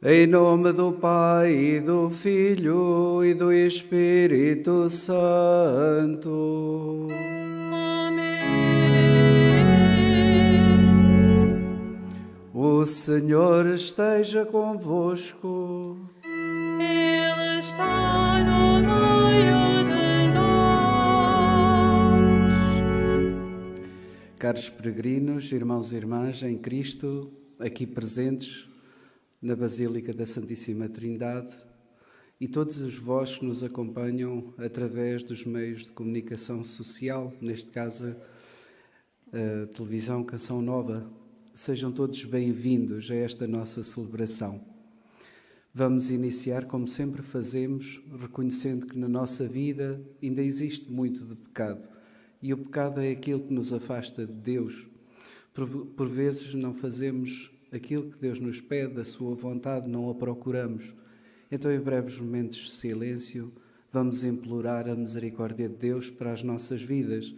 Em nome do Pai, e do Filho, e do Espírito Santo. O Senhor esteja convosco. Ele está no meio de nós. Caros peregrinos, irmãos e irmãs em Cristo, aqui presentes na Basílica da Santíssima Trindade, e todos os vós que nos acompanham através dos meios de comunicação social, neste caso a televisão Canção Nova, sejam todos bem-vindos a esta nossa celebração. Vamos iniciar, como sempre fazemos, reconhecendo que na nossa vida ainda existe muito de pecado, e o pecado é aquilo que nos afasta de Deus. Por vezes não fazemos aquilo que Deus nos pede, a sua vontade, não a procuramos. Então, em breves momentos de silêncio, vamos implorar a misericórdia de Deus para as nossas vidas,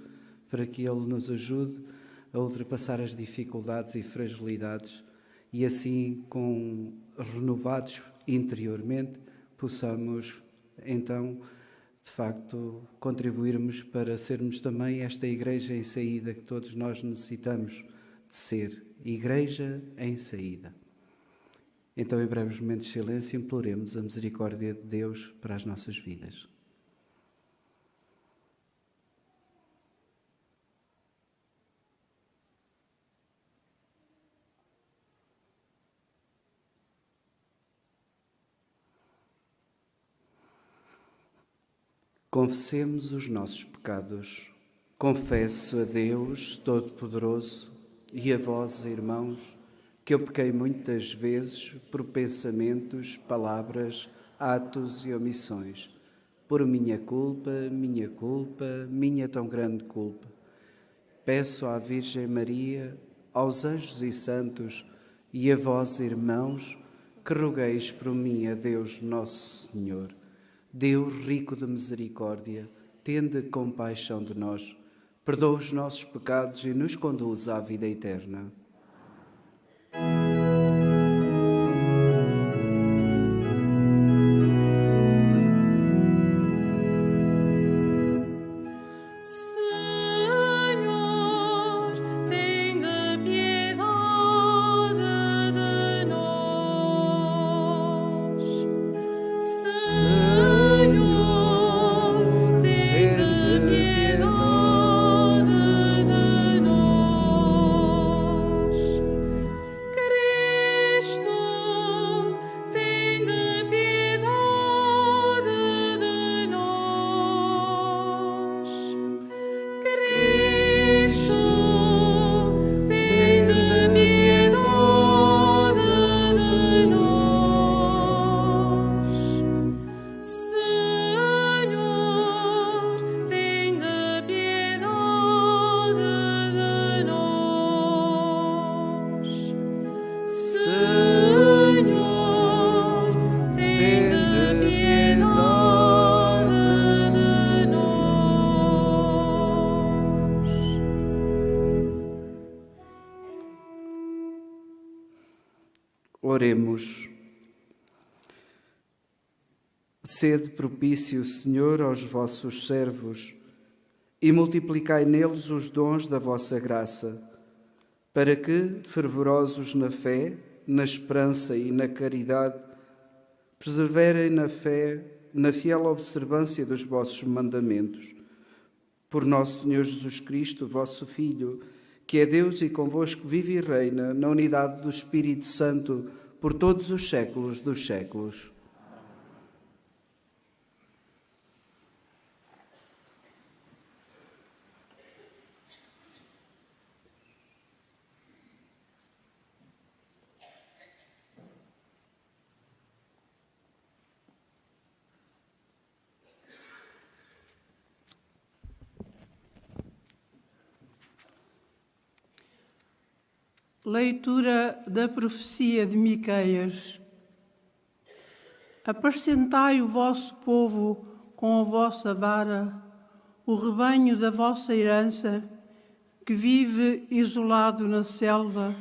para que Ele nos ajude a ultrapassar as dificuldades e fragilidades e assim, renovados interiormente, possamos, então, de facto, contribuirmos para sermos também esta igreja em saída que todos nós necessitamos de ser. Igreja em saída. Então, em breves momentos de silêncio, imploremos a misericórdia de Deus para as nossas vidas. Confessemos os nossos pecados. Confesso a Deus Todo-Poderoso e a vós, irmãos, que eu pequei muitas vezes por pensamentos, palavras, atos e omissões. Por minha culpa, minha tão grande culpa. Peço à Virgem Maria, aos anjos e santos e a vós, irmãos, que rogueis por mim a Deus Nosso Senhor. Deus rico de misericórdia, tende compaixão de nós, perdoa os nossos pecados e nos conduz à vida eterna. Oremos. Sede propício, Senhor, aos vossos servos e multiplicai neles os dons da vossa graça, para que, fervorosos na fé, na esperança e na caridade, perseverem na fé, na fiel observância dos vossos mandamentos. Por nosso Senhor Jesus Cristo, vosso Filho, que é Deus e convosco vive e reina na unidade do Espírito Santo por todos os séculos dos séculos. Leitura da profecia de Miqueias. Apacentai o vosso povo com a vossa vara, o rebanho da vossa herança, que vive isolado na selva,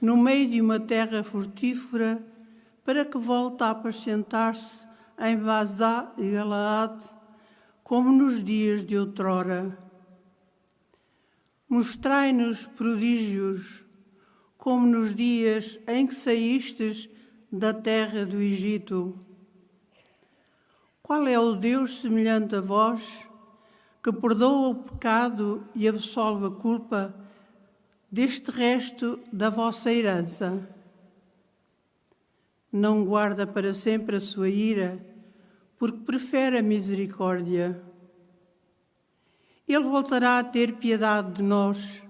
no meio de uma terra frutífera, para que volte a apacentar-se em Vazá e Galaade, como nos dias de outrora. Mostrai-nos prodígios, como nos dias em que saístes da terra do Egito. Qual é o Deus semelhante a vós, que perdoa o pecado e absolve a culpa deste resto da vossa herança? Não guarda para sempre a sua ira, porque prefere a misericórdia. Ele voltará a ter piedade de nós,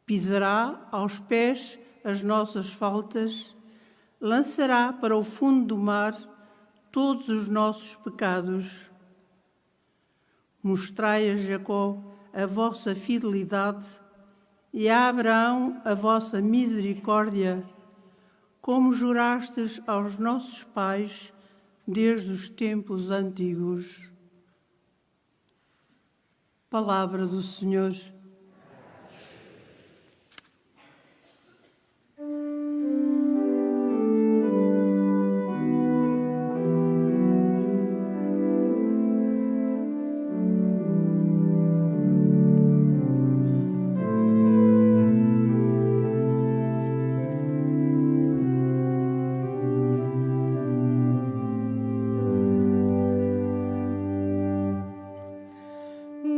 pisará aos pés as nossas faltas, lançará para o fundo do mar todos os nossos pecados. Mostrai a Jacó a vossa fidelidade e a Abraão a vossa misericórdia, como jurastes aos nossos pais desde os tempos antigos. Palavra do Senhor.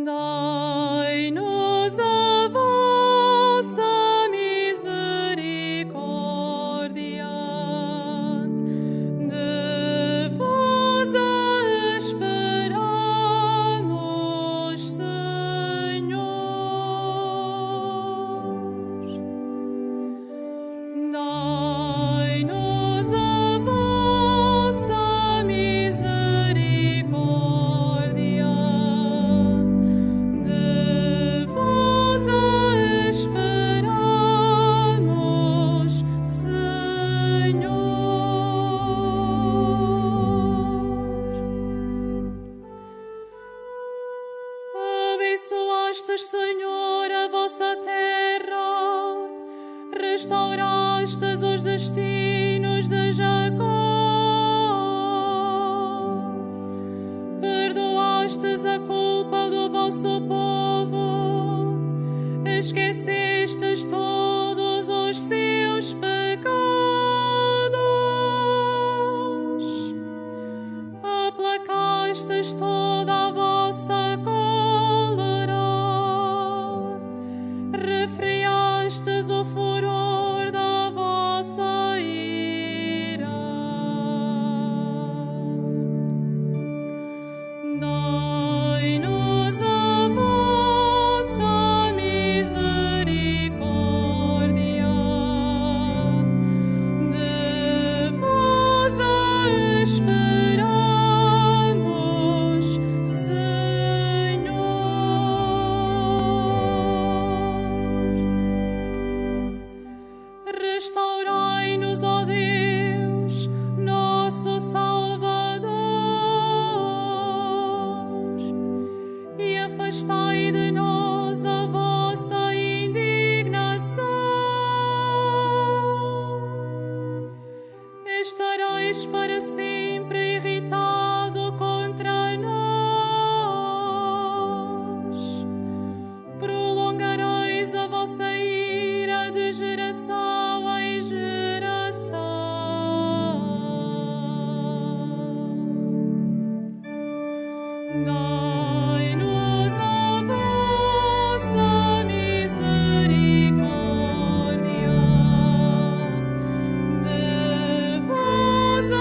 Dai-nos a vossa misericórdia, de vos esperamos, Senhor. Dai-nos a vossa misericórdia, de vos esperamos, Senhor. Abençoastes, Senhor, a vossa terra, restaurastes os destinos de Jacó, perdoastes a culpa do vosso povo, esquecestes todos os seus pecados, aplacastes toda a vossa cólera, refriastes o furor da vossa ira. Dai-nos a vossa misericórdia, de vos esperamos, Senhor. Restaurai-nos, ó Deus, nosso Salvador, e afastai de nós a vossa indignação. Estareis para sempre irritado contra nós. Prolongareis a vossa ira de geração em geração. Dai-nos a vossa misericórdia, de vos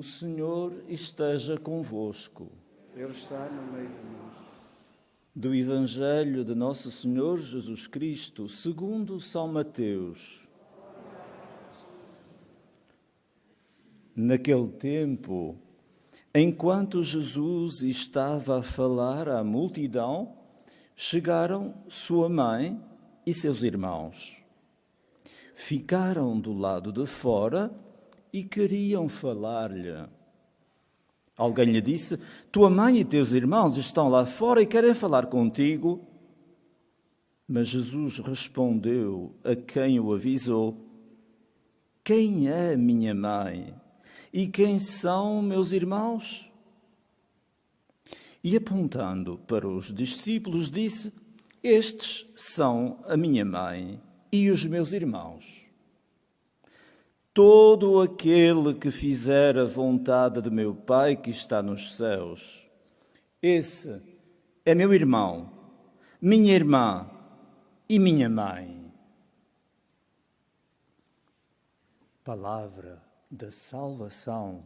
O Senhor esteja convosco. Ele está no meio de nós. Do Evangelho de Nosso Senhor Jesus Cristo, segundo São Mateus. Naquele tempo, enquanto Jesus estava a falar à multidão, chegaram sua mãe e seus irmãos. Ficaram do lado de fora e queriam falar-lhe. Alguém lhe disse: tua mãe e teus irmãos estão lá fora e querem falar contigo. Mas Jesus respondeu a quem o avisou: quem é minha mãe e quem são meus irmãos? E apontando para os discípulos disse: estes são a minha mãe e os meus irmãos. Todo aquele que fizer a vontade de meu Pai que está nos céus, esse é meu irmão, minha irmã e minha mãe. Palavra da salvação.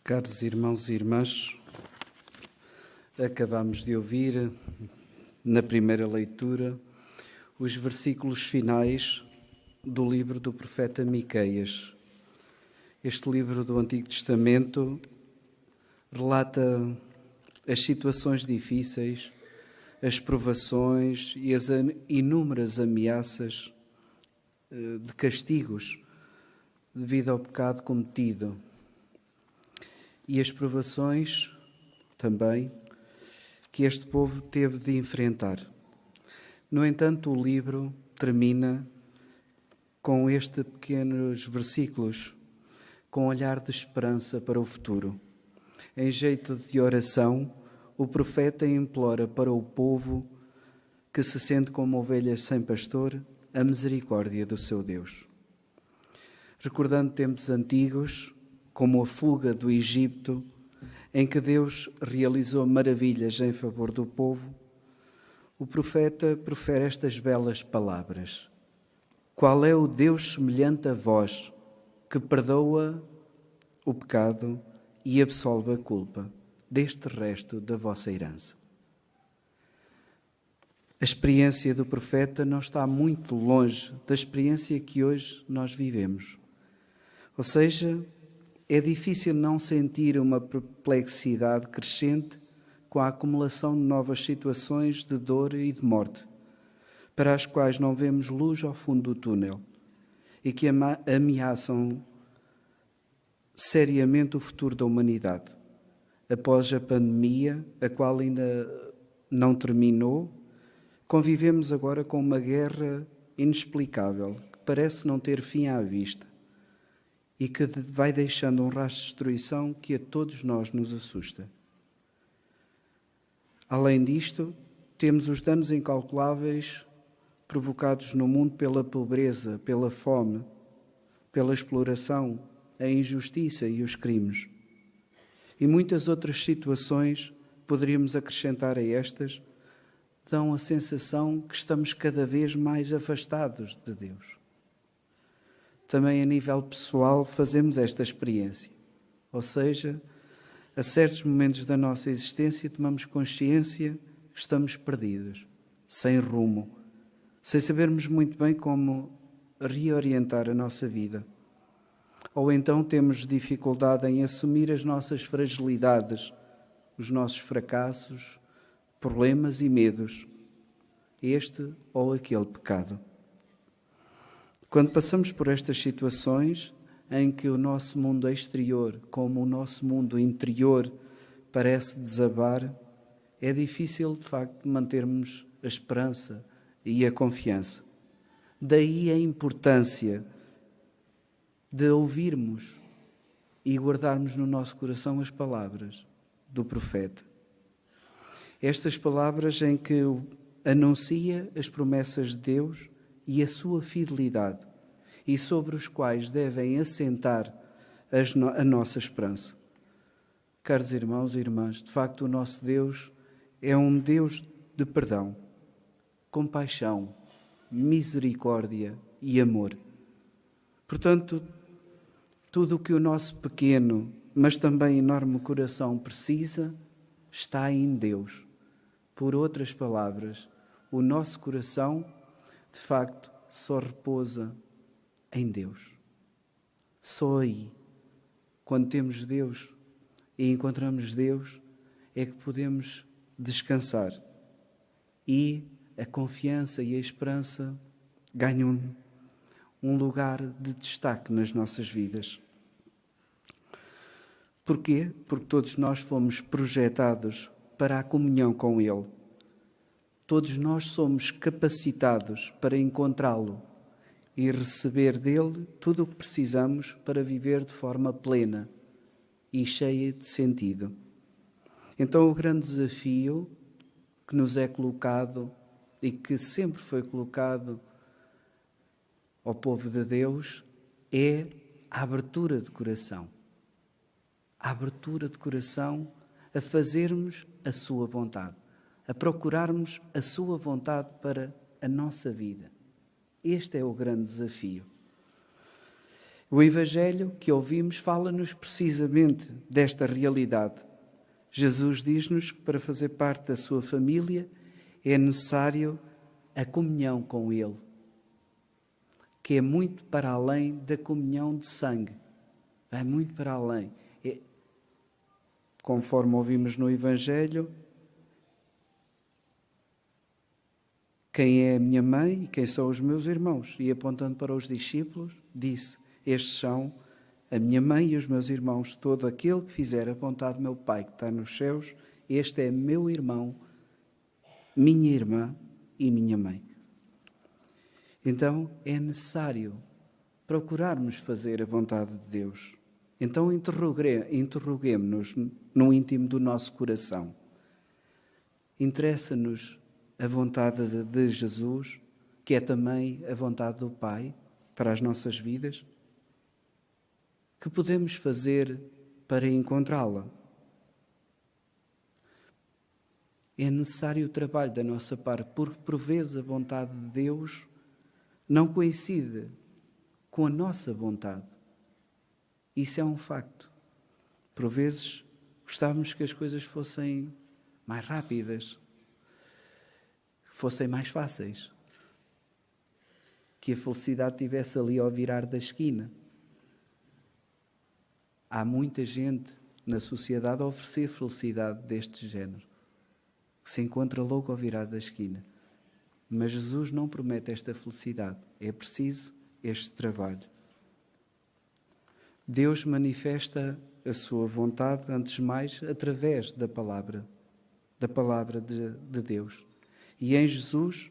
Caros irmãos e irmãs, acabamos de ouvir, na primeira leitura, os versículos finais do livro do profeta Miqueias. Este livro do Antigo Testamento relata as situações difíceis, as provações e as inúmeras ameaças de castigos devido ao pecado cometido. E as provações também que este povo teve de enfrentar. No entanto, o livro termina com estes pequenos versículos, com um olhar de esperança para o futuro. Em jeito de oração, o profeta implora para o povo que se sente como ovelhas sem pastor a misericórdia do seu Deus. Recordando tempos antigos, como a fuga do Egito, em que Deus realizou maravilhas em favor do povo, o profeta profere estas belas palavras: qual é o Deus semelhante a vós, que perdoa o pecado e absolve a culpa deste resto da vossa herança? A experiência do profeta não está muito longe da experiência que hoje nós vivemos. Ou seja, é difícil não sentir uma perplexidade crescente com a acumulação de novas situações de dor e de morte, para as quais não vemos luz ao fundo do túnel e que ameaçam seriamente o futuro da humanidade. Após a pandemia, a qual ainda não terminou, convivemos agora com uma guerra inexplicável, que parece não ter fim à vista e que vai deixando um rastro de destruição que a todos nós nos assusta. Além disto, temos os danos incalculáveis provocados no mundo pela pobreza, pela fome, pela exploração, a injustiça e os crimes. E muitas outras situações, poderíamos acrescentar a estas, dão a sensação que estamos cada vez mais afastados de Deus. Também a nível pessoal fazemos esta experiência. Ou seja, a certos momentos da nossa existência tomamos consciência que estamos perdidos, sem rumo, sem sabermos muito bem como reorientar a nossa vida. Ou então temos dificuldade em assumir as nossas fragilidades, os nossos fracassos, problemas e medos, este ou aquele pecado. Quando passamos por estas situações em que o nosso mundo exterior, como o nosso mundo interior, parece desabar, é difícil, de facto, mantermos a esperança e a confiança. Daí a importância de ouvirmos e guardarmos no nosso coração as palavras do profeta. Estas palavras em que anuncia as promessas de Deus e a sua fidelidade, e sobre os quais devem assentar a nossa esperança. Caros irmãos e irmãs, de facto o nosso Deus é um Deus de perdão, compaixão, misericórdia e amor. Portanto, tudo o que o nosso pequeno, mas também enorme coração precisa, está em Deus. Por outras palavras, o nosso coração, de facto, só repousa em Deus. Só aí, quando temos Deus e encontramos Deus, é que podemos descansar. E a confiança e a esperança ganham um lugar de destaque nas nossas vidas. Porquê? Porque todos nós fomos projetados para a comunhão com Ele. Todos nós somos capacitados para encontrá-lo e receber dele tudo o que precisamos para viver de forma plena e cheia de sentido. Então o grande desafio que nos é colocado e que sempre foi colocado ao povo de Deus é a abertura de coração. A abertura de coração a fazermos a sua vontade, a procurarmos a sua vontade para a nossa vida. Este é o grande desafio. O Evangelho que ouvimos fala-nos precisamente desta realidade. Jesus diz-nos que para fazer parte da sua família é necessário a comunhão com Ele, que é muito para além da comunhão de sangue. Vai muito para além. Conforme ouvimos no Evangelho, quem é a minha mãe e quem são os meus irmãos? E apontando para os discípulos, disse: estes são a minha mãe e os meus irmãos. Todo aquele que fizer a vontade do meu Pai que está nos céus, este é meu irmão, minha irmã e minha mãe. Então é necessário procurarmos fazer a vontade de Deus. Então interroguemo-nos no íntimo do nosso coração. Interessa-nos a vontade de Jesus, que é também a vontade do Pai para as nossas vidas? Que podemos fazer para encontrá-la? É necessário o trabalho da nossa parte, porque por vezes a vontade de Deus não coincide com a nossa vontade. Isso é um facto. Por vezes gostávamos que as coisas fossem mais rápidas, fossem mais fáceis, que a felicidade estivesse ali ao virar da esquina. Há muita gente na sociedade a oferecer felicidade deste género, que se encontra logo ao virar da esquina. Mas Jesus não promete esta felicidade. É preciso este trabalho. Deus manifesta a sua vontade, antes de mais, através da palavra de Deus. E em Jesus,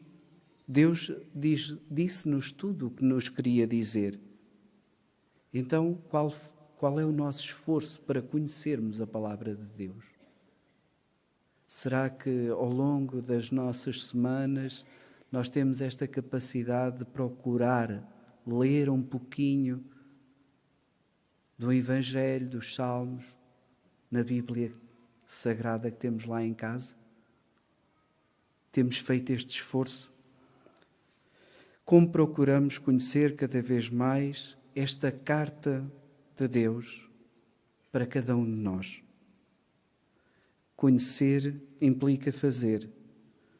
Deus disse-nos tudo o que nos queria dizer. Então, qual é o nosso esforço para conhecermos a palavra de Deus? Será que ao longo das nossas semanas nós temos esta capacidade de procurar ler um pouquinho do Evangelho, dos Salmos, na Bíblia Sagrada que temos lá em casa? Temos feito este esforço? Como procuramos conhecer cada vez mais esta carta de Deus para cada um de nós? Conhecer implica fazer.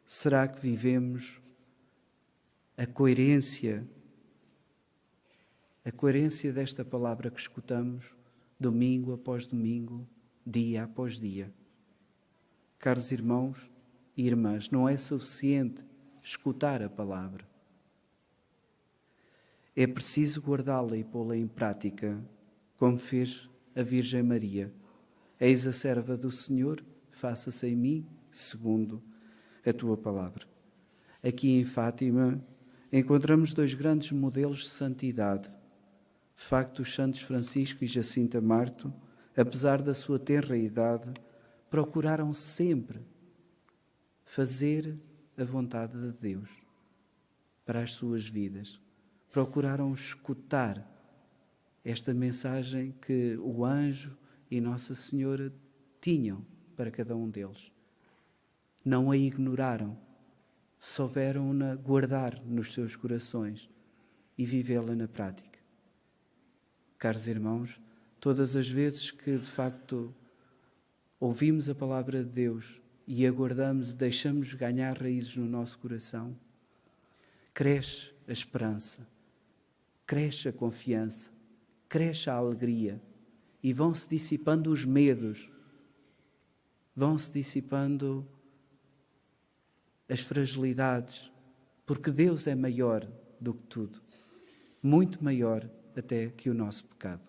Será que vivemos a coerência desta palavra que escutamos domingo após domingo, dia após dia? Caros irmãos e irmãs, não é suficiente escutar a palavra. É preciso guardá-la e pô-la em prática, como fez a Virgem Maria. Eis a serva do Senhor, faça-se em mim segundo a tua palavra. Aqui em Fátima encontramos dois grandes modelos de santidade. De facto, os santos Francisco e Jacinta Marto, apesar da sua tenra idade, procuraram sempre fazer a vontade de Deus para as suas vidas. Procuraram escutar esta mensagem que o anjo e Nossa Senhora tinham para cada um deles. Não a ignoraram, souberam-na guardar nos seus corações e vivê-la na prática. Caros irmãos, todas as vezes que de facto ouvimos a palavra de Deus e aguardamos, deixamos ganhar raízes no nosso coração, cresce a esperança, cresce a confiança, cresce a alegria e vão-se dissipando os medos, vão-se dissipando as fragilidades, porque Deus é maior do que tudo, muito maior até que o nosso pecado.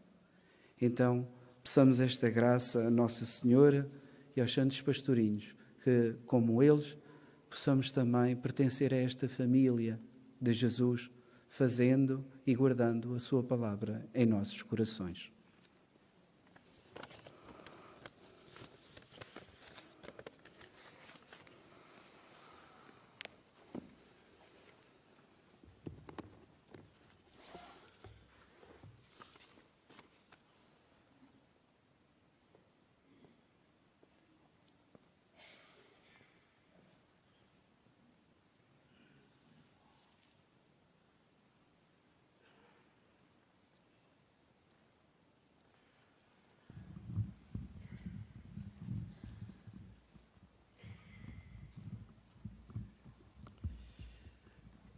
Então, peçamos esta graça a Nossa Senhora e aos santos pastorinhos, que, como eles, possamos também pertencer a esta família de Jesus, fazendo e guardando a sua palavra em nossos corações.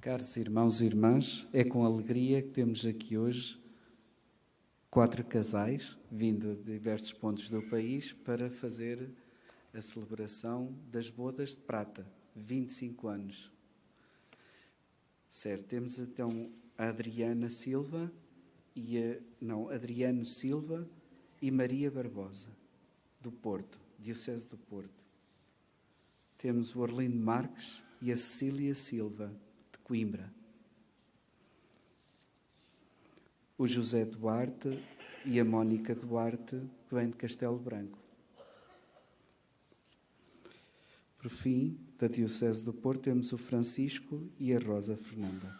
Caros irmãos e irmãs, é com alegria que temos aqui hoje 4 casais, vindo de diversos pontos do país, para fazer a celebração das bodas de prata, 25 anos. Certo, temos então a Adriano Silva e Maria Barbosa, do Porto, Diocese do Porto. Temos o Orlindo Marques e a Cecília Silva, Coimbra. O José Duarte e a Mónica Duarte, que vem de Castelo Branco. Por fim, da Diocese do Porto, temos o Francisco e a Rosa Fernanda.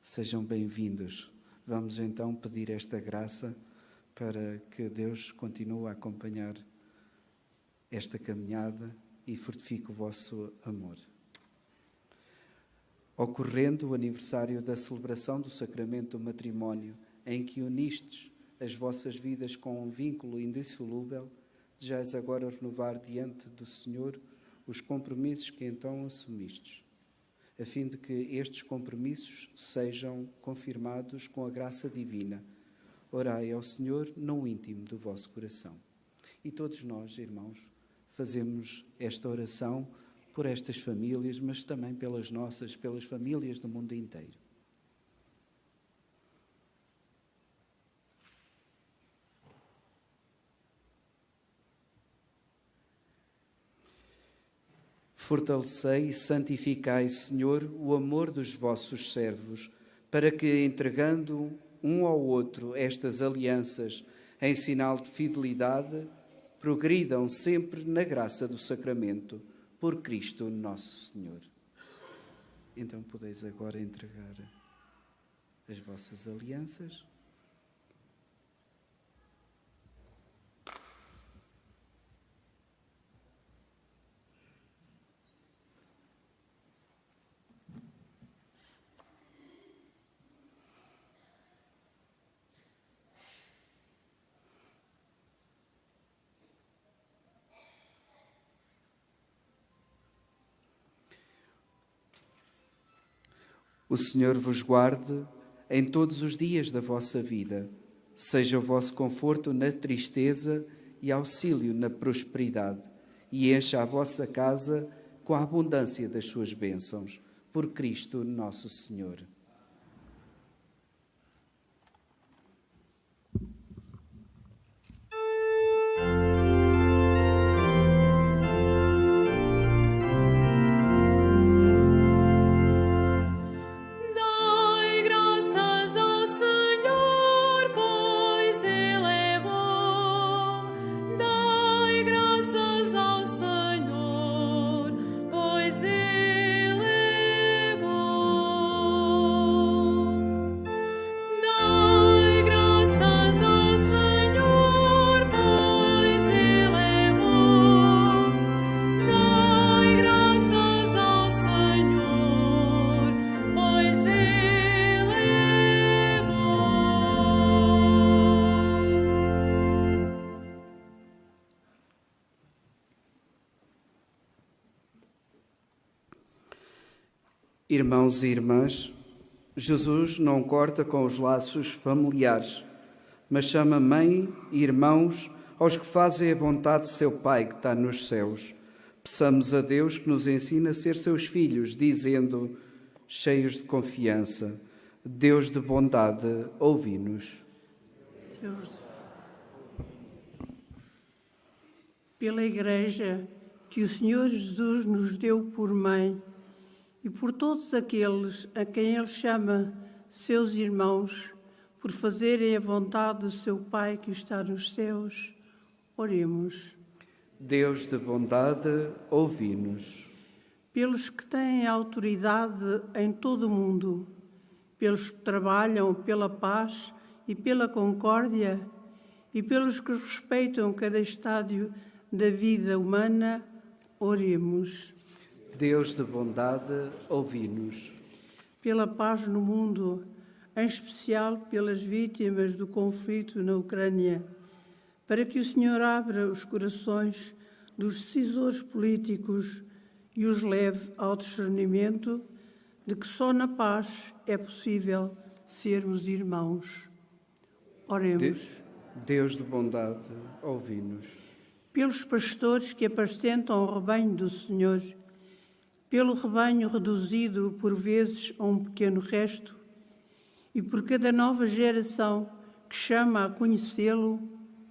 Sejam bem-vindos. Vamos então pedir esta graça para que Deus continue a acompanhar esta caminhada e fortifique o vosso amor. Ocorrendo o aniversário da celebração do sacramento do matrimónio, em que unistes as vossas vidas com um vínculo indissolúvel, desejais agora renovar diante do Senhor os compromissos que então assumistes, a fim de que estes compromissos sejam confirmados com a graça divina. Orai ao Senhor no íntimo do vosso coração. E todos nós, irmãos, fazemos esta oração por estas famílias, mas também pelas famílias do mundo inteiro. Fortalecei e santificai, Senhor, o amor dos vossos servos, para que, entregando um ao outro estas alianças em sinal de fidelidade, progridam sempre na graça do sacramento, por Cristo nosso Senhor. Então podeis agora entregar as vossas alianças. O Senhor vos guarde em todos os dias da vossa vida. Seja o vosso conforto na tristeza e auxílio na prosperidade. E encha a vossa casa com a abundância das suas bênçãos. Por Cristo nosso Senhor. Dai graças ao Senhor, pois Ele Irmãos e irmãs, Jesus não corta com os laços familiares, mas chama mãe e irmãos aos que fazem a vontade de seu Pai que está nos céus. Peçamos a Deus que nos ensine a ser seus filhos, dizendo, cheios de confiança, Deus de bondade, ouvi-nos. Pela Igreja que o Senhor Jesus nos deu por mãe e por todos aqueles a quem Ele chama seus irmãos, por fazerem a vontade do seu Pai que está nos céus, oremos. Deus de bondade, ouvi-nos. Pelos que têm autoridade em todo o mundo, pelos que trabalham pela paz e pela concórdia, e pelos que respeitam cada estádio da vida humana, oremos. Deus de bondade, ouvi-nos. Pela paz no mundo, em especial pelas vítimas do conflito na Ucrânia, para que o Senhor abra os corações dos decisores políticos e os leve ao discernimento de que só na paz é possível sermos irmãos. Oremos. Deus de bondade, ouvi-nos. Pelos pastores que apacentam o rebanho do Senhor, pelo rebanho reduzido por vezes a um pequeno resto, e por cada nova geração que chama a conhecê-lo,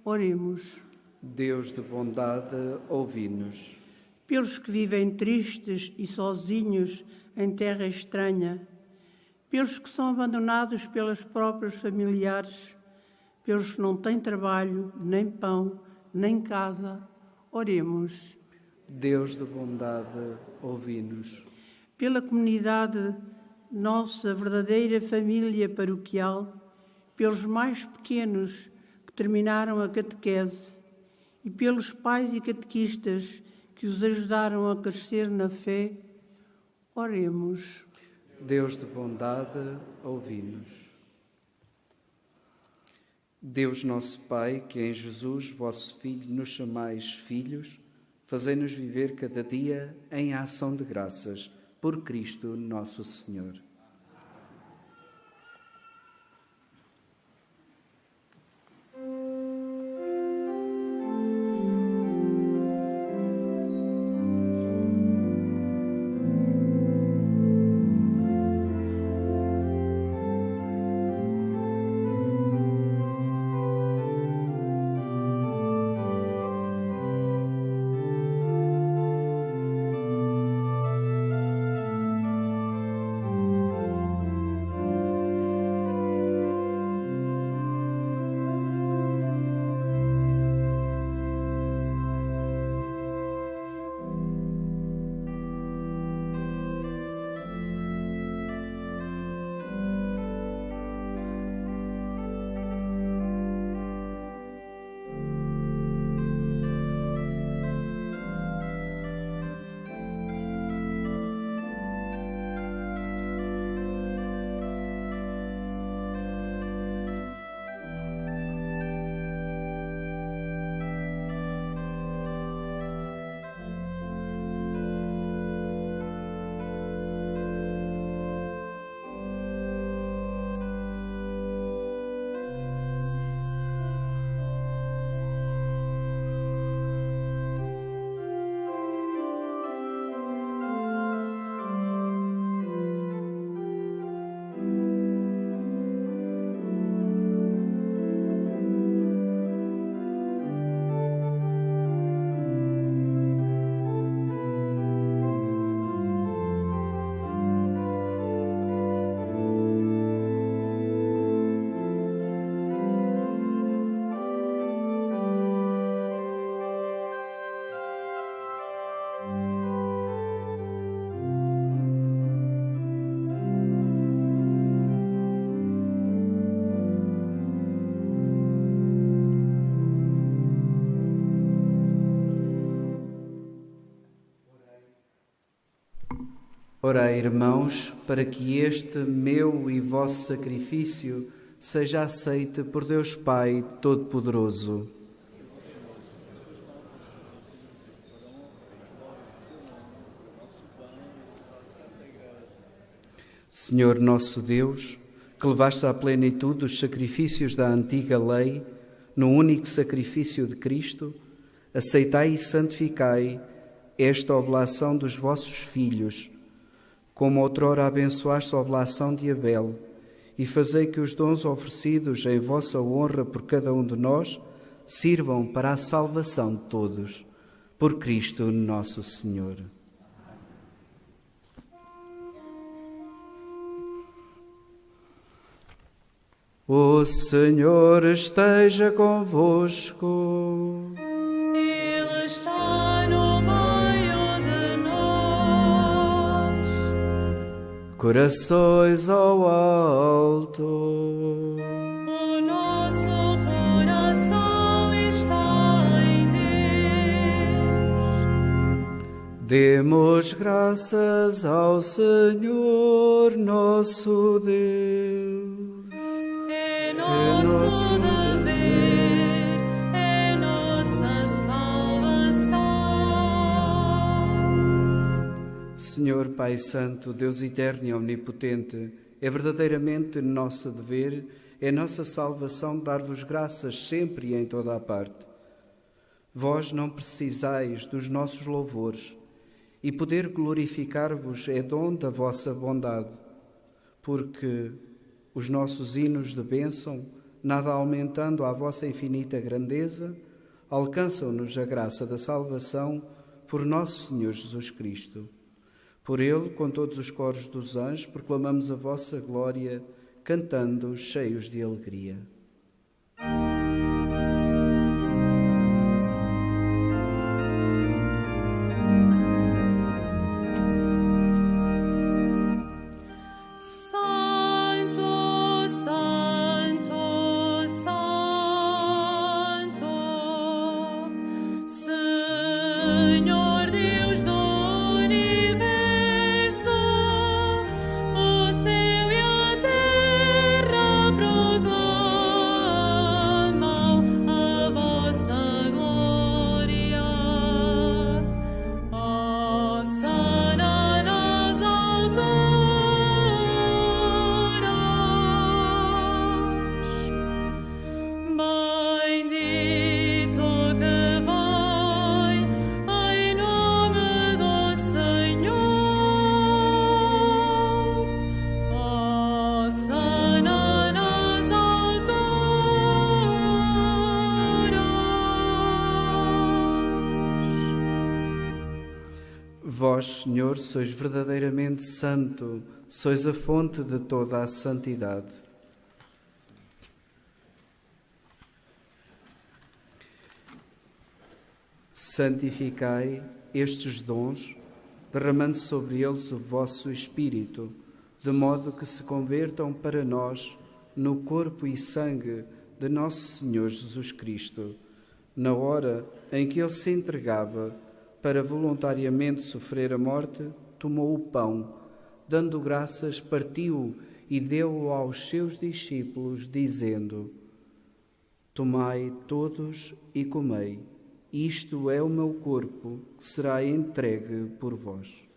oremos. Deus de bondade, ouvi-nos. Pelos que vivem tristes e sozinhos em terra estranha, pelos que são abandonados pelas próprias familiares, pelos que não têm trabalho, nem pão, nem casa, oremos. Deus de bondade, ouvi-nos. Pela comunidade, nossa verdadeira família paroquial, pelos mais pequenos que terminaram a catequese e pelos pais e catequistas que os ajudaram a crescer na fé, oremos. Deus de bondade, ouvi-nos. Deus nosso Pai, que em Jesus, vosso Filho, nos chamais filhos, fazei-nos viver cada dia em ação de graças, por Cristo nosso Senhor. Orai, irmãos, para que este meu e vosso sacrifício seja aceite por Deus Pai Todo-Poderoso. Senhor nosso Deus, que levaste à plenitude os sacrifícios da antiga lei, no único sacrifício de Cristo, aceitai e santificai esta oblação dos vossos filhos, como outrora abençoaste a oblação de Abel, e fazei que os dons oferecidos em vossa honra por cada um de nós sirvam para a salvação de todos. Por Cristo nosso Senhor. O Senhor esteja convosco. Ele está no meio de nós. Corações ao alto. O nosso coração está em Deus. Demos graças ao Senhor nosso Deus. É nosso dever, é nossa salvação. Senhor Pai Santo, Deus eterno e omnipotente, é verdadeiramente nosso dever, é nossa salvação dar-vos graças sempre e em toda a parte. Vós não precisais dos nossos louvores, e poder glorificar-vos é dom da vossa bondade, porque os nossos hinos de bênção, nada aumentando à vossa infinita grandeza, alcançam-nos a graça da salvação por nosso Senhor Jesus Cristo. Por ele, com todos os coros dos anjos, proclamamos a vossa glória, cantando cheios de alegria. Vós, Senhor, sois verdadeiramente santo, sois a fonte de toda a santidade. Santificai estes dons, derramando sobre eles o vosso Espírito, de modo que se convertam para nós no corpo e sangue de nosso Senhor Jesus Cristo, na hora em que ele se entregava para voluntariamente sofrer a morte, tomou o pão, dando graças, partiu e deu-o aos seus discípulos, dizendo: Tomai todos e comei, isto é o meu corpo, que será entregue por vós.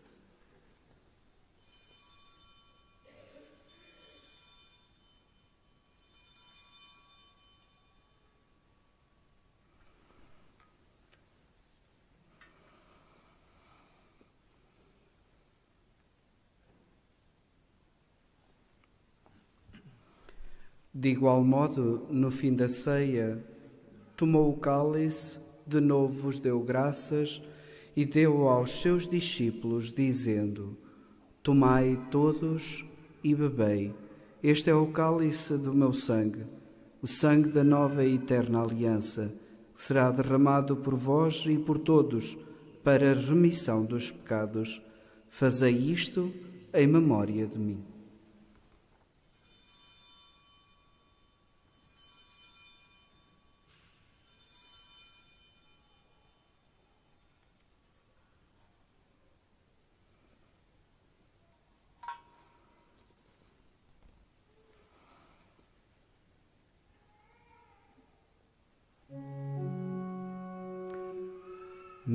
De igual modo, no fim da ceia, tomou o cálice, de novo vos deu graças e deu-o aos seus discípulos, dizendo: Tomai todos e bebei. Este é o cálice do meu sangue, o sangue da nova e eterna aliança, que será derramado por vós e por todos para a remissão dos pecados. Fazei isto em memória de mim.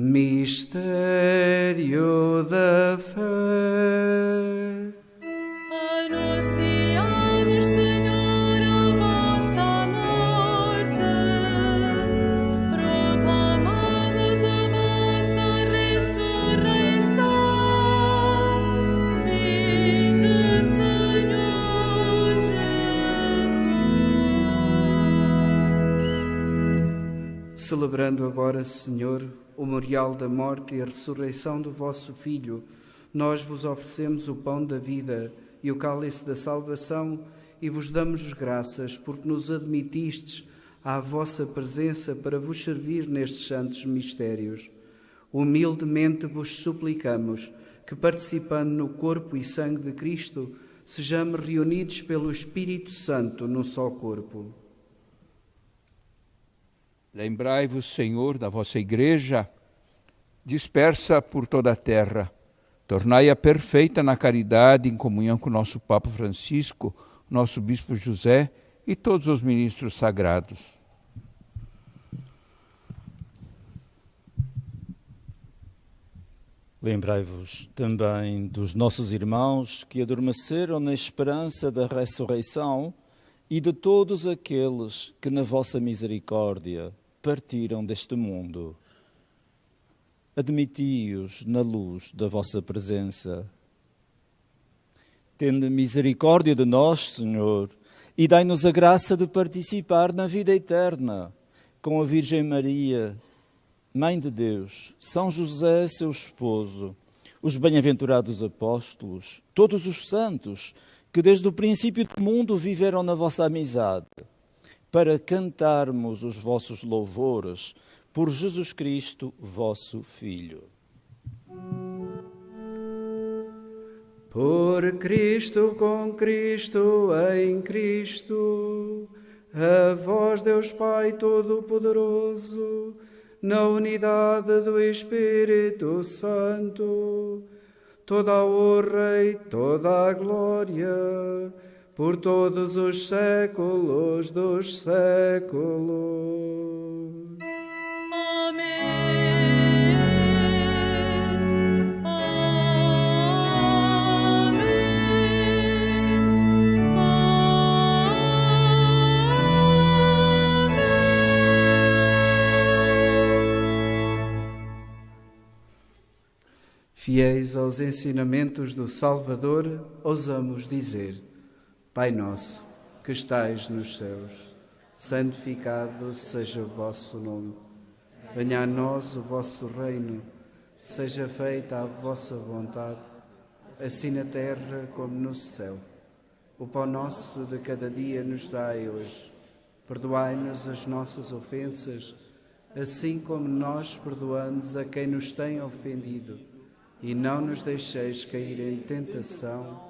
Mistério da fé. Celebrando agora, Senhor, o memorial da morte e a ressurreição do vosso Filho, nós vos oferecemos o pão da vida e o cálice da salvação e vos damos graças porque nos admitistes à vossa presença para vos servir nestes santos mistérios. Humildemente vos suplicamos que, participando no corpo e sangue de Cristo, sejamos reunidos pelo Espírito Santo num só corpo. Lembrai-vos, Senhor, da vossa Igreja, dispersa por toda a terra. Tornai-a perfeita na caridade, em comunhão com o nosso Papa Francisco, nosso Bispo José e todos os ministros sagrados. Lembrai-vos também dos nossos irmãos que adormeceram na esperança da ressurreição e de todos aqueles que, na vossa misericórdia, partiram deste mundo. Admiti-os na luz da vossa presença. Tende misericórdia de nós, Senhor, e dai-nos a graça de participar na vida eterna com a Virgem Maria, Mãe de Deus, São José, seu esposo, os bem-aventurados apóstolos, todos os santos que desde o princípio do mundo viveram na vossa amizade, para cantarmos os vossos louvores por Jesus Cristo, vosso Filho. Por Cristo, com Cristo, em Cristo, a vós, Deus Pai Todo-Poderoso, na unidade do Espírito Santo, toda a honra e toda a glória, por todos os séculos dos séculos. Amém. Amém. Fiéis aos ensinamentos do Salvador, ousamos dizer: Pai nosso, que estais nos céus, santificado seja o vosso nome. Venha a nós o vosso reino, seja feita a vossa vontade, assim na terra como no céu. O pão nosso de cada dia nos dai hoje. Perdoai-nos as nossas ofensas, assim como nós perdoamos a quem nos tem ofendido. E não nos deixeis cair em tentação,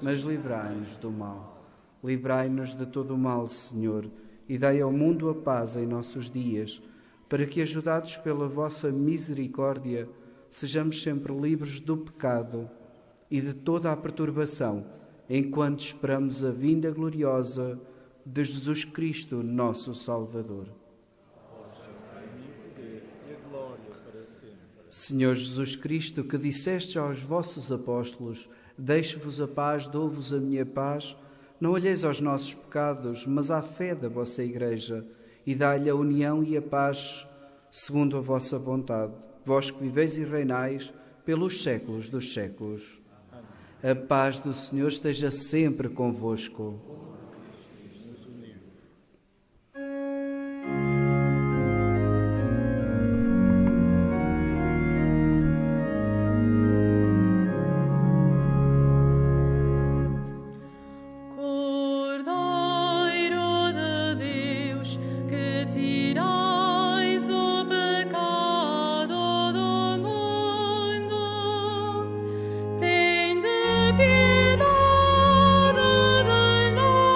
mas livrai-nos do mal. Livrai-nos de todo o mal, Senhor, e dai ao mundo a paz em nossos dias, para que, ajudados pela vossa misericórdia, sejamos sempre livres do pecado e de toda a perturbação, enquanto esperamos a vinda gloriosa de Jesus Cristo, nosso Salvador. Senhor Jesus Cristo, que disseste aos vossos apóstolos: deixo-vos a paz, dou-vos a minha paz, não olheis aos nossos pecados, mas à fé da vossa Igreja, e dai-lhe a união e a paz segundo a vossa vontade, vós que viveis e reinais pelos séculos dos séculos. A paz do Senhor esteja sempre convosco. Piedade de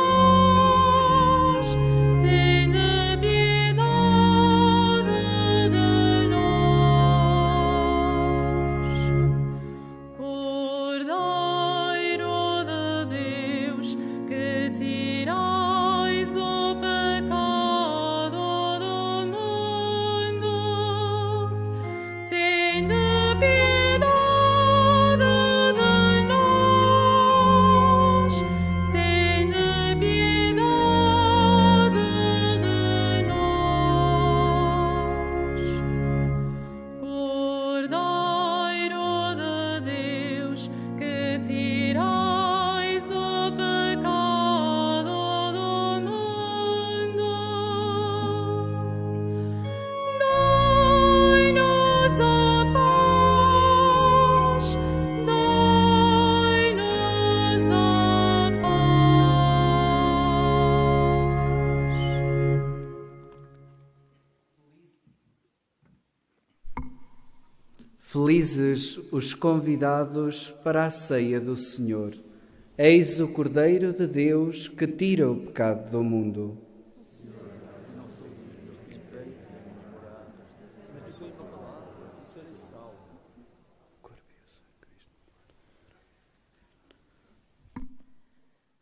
Felizes os convidados para a ceia do Senhor. Eis o Cordeiro de Deus que tira o pecado do mundo.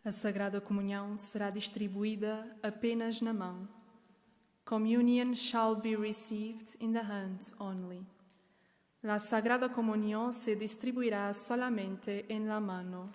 A Sagrada Comunhão será distribuída apenas na mão. Communion shall be received in the hand only. La Sagrada Comunión se distribuirá solamente en la mano.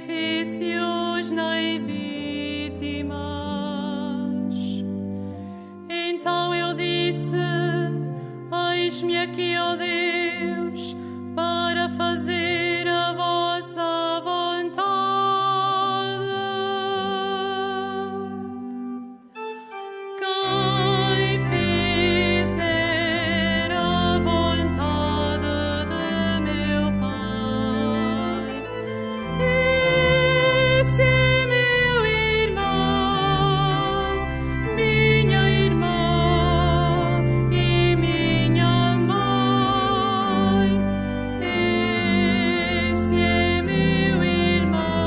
sacrifícios nem vítimas. Então eu disse: eis-me aqui, ó Deus, para fazer a vossa vontade. Quem fizer a vontade de meu Pai, esse é meu irmão, minha irmã e minha mãe. Esse é meu irmão,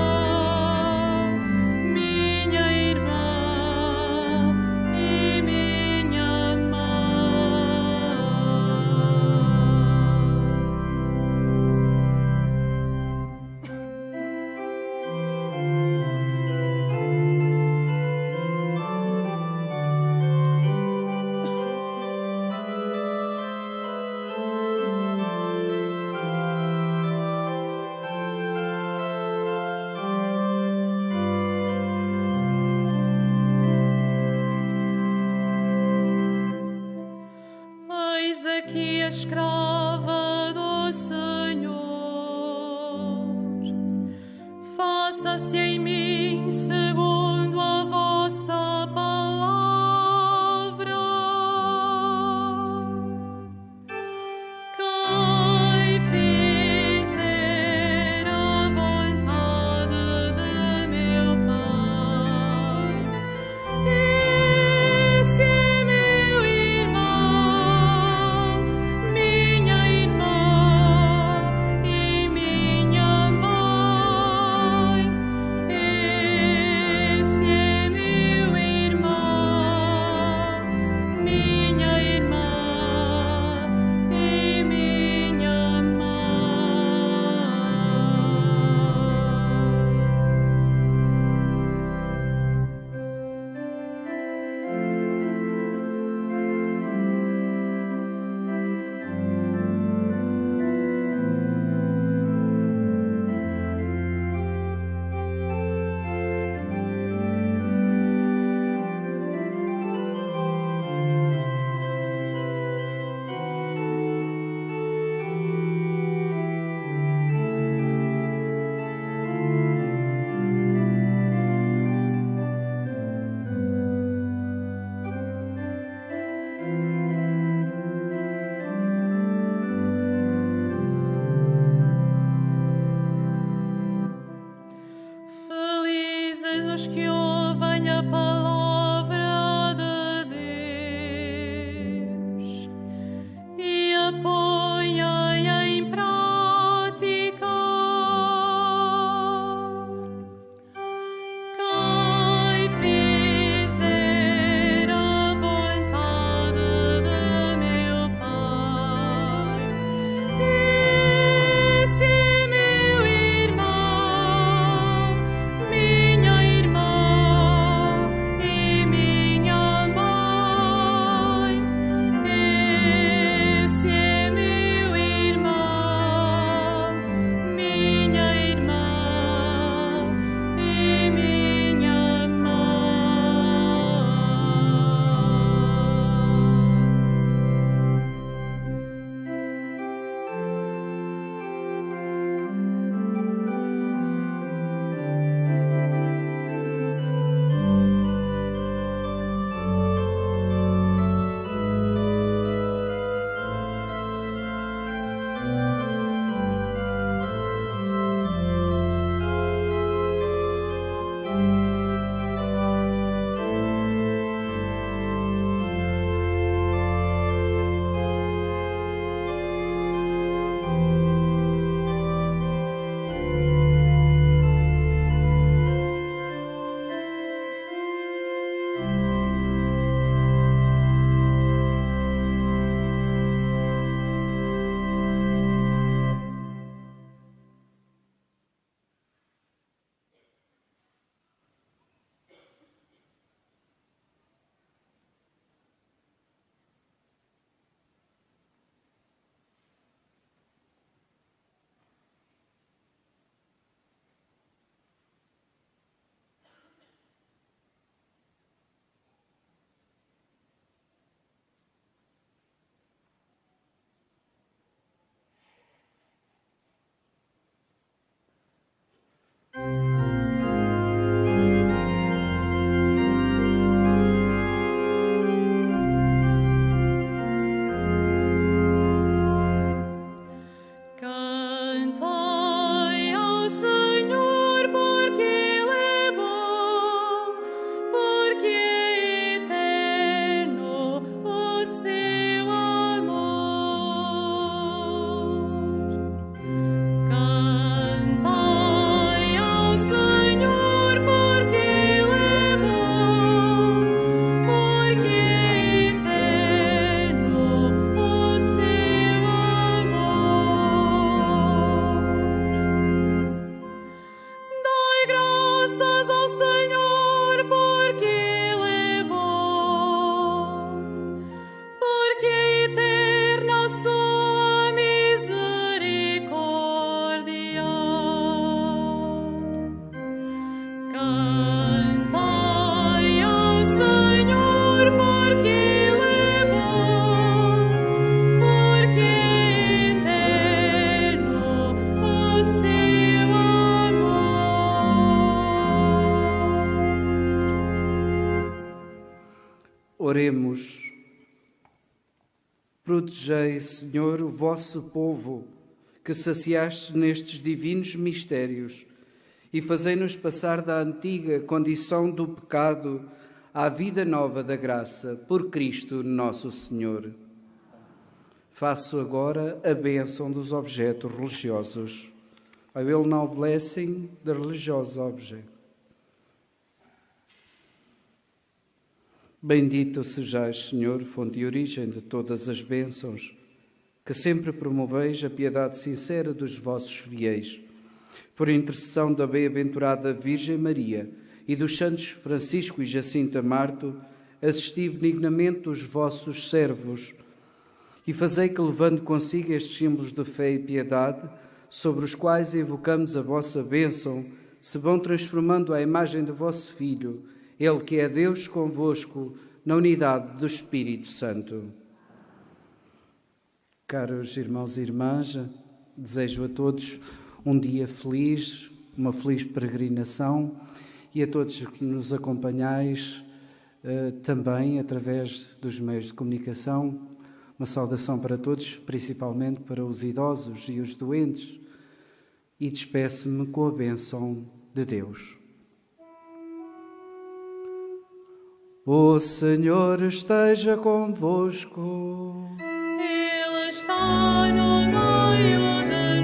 minha irmã e minha mãe. Eis aqui a escrava do Senhor, faça-se em mim segundo a vossa palavra. Quem fizer Protegei, Senhor, o vosso povo, que saciastes nestes divinos mistérios, e fazei-nos passar da antiga condição do pecado à vida nova da graça, por Cristo nosso Senhor. Faço agora a bênção dos objetos religiosos. I will now blessing the religious object. Bendito sejais, Senhor, fonte e origem de todas as bênçãos, que sempre promoveis a piedade sincera dos vossos fiéis. Por intercessão da bem-aventurada Virgem Maria e dos santos Francisco e Jacinta Marto, assisti benignamente os vossos servos e fazei que, levando consigo estes símbolos de fé e piedade, sobre os quais invocamos a vossa bênção, se vão transformando à imagem do vosso Filho, Ele que é Deus convosco, na unidade do Espírito Santo. Caros irmãos e irmãs, desejo a todos um dia feliz, uma feliz peregrinação, e a todos que nos acompanhais também através dos meios de comunicação. Uma saudação para todos, principalmente para os idosos e os doentes, e despeço-me com a bênção de Deus. O Senhor esteja convosco. Ele está no meio de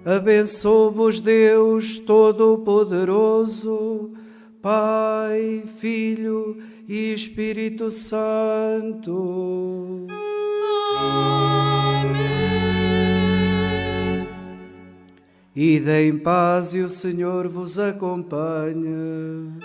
nós. Abençoe-vos Deus Todo-Poderoso, Pai, Filho e Espírito Santo. Amém. Ide em paz e o Senhor vos acompanhe.